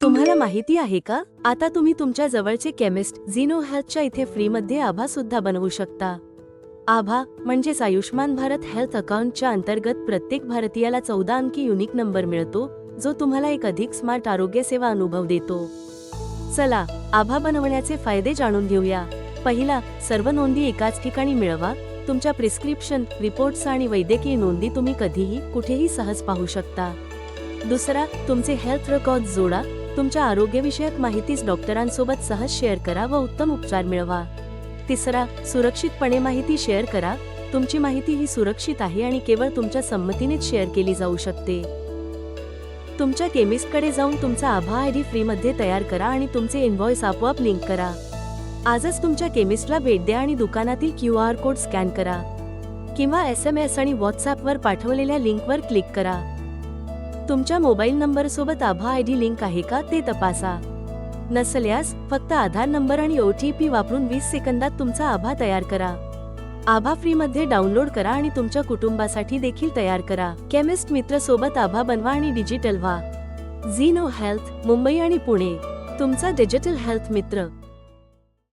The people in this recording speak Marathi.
तुम्हाला माहिती आहे का, आता तुम्ही तुमच्या जवळचे केमिस्ट झीनो हेल्थच्या इथे फ्रीमध्ये आभा सुद्धा बनवू शकता. आभा म्हणजेच आयुष्मान भारत हेल्थ अकाउंटच्या अंतर्गत प्रत्येक भारतीयाला 14 अंकी युनिक नंबर मिळतो, जो तुम्हाला एक अधिक स्मार्ट आरोग्य सेवा अनुभव देतो. चला आभा बनवण्याचे फायदे जाणून घेऊया. पहिला, सर्व नोंदी एकाच ठिकाणी मिळवा. तुमच्या प्रिस्क्रिप्शन, रिपोर्ट्स आणि वैद्यकीय नोंदी तुम्ही कधीही कुठेही सहज पाहू शकता. दुसरा, तुमचे हेल्थ रेकॉर्ड जोडा. तुमच्या आरोग्यविषयक माहितीच डॉक्टरांसोबत सहज शेअर करा व उत्तम उपचार मिळवा. तिसरा, सुरक्षितपणे माहिती शेअर करा. तुमची माहिती ही सुरक्षित आहे आणि केवळ तुमच्या संमतीनेच शेअर केली जाऊ शकते. तुमच्या केमिस्टकडे जाऊन तुमचा आभा आयडी फ्रीमध्ये तयार करा आणि तुमचे इनव्हॉइस आपोआप लिंक करा. आजच तुमच्या केमिस्टला भेट द्या आणि दुकानातील QR कोड स्कॅन करा किंवा SMS आणि WhatsAppवर पाठवलेल्या लिंकवर क्लिक करा. तुमच्या मोबाईल नंबरसोबत आभा आयडी लिंक आहे का ते तपासा. नसल्यास फक्त आधार नंबर आणि OTP वापरून 20 सेकंदात तुमचा आभा तयार करा. आभा फ्रीमध्ये डाउनलोड करा आणि तुमच्या कुटुंबासाठी देखील तयार करा. केमिस्ट मित्र सोबत आभा बनवा आणि डिजिटल व्हा. झीनो हेल्थ, मुंबई आणि पुणे, तुमचा डिजिटल हेल्थ मित्र.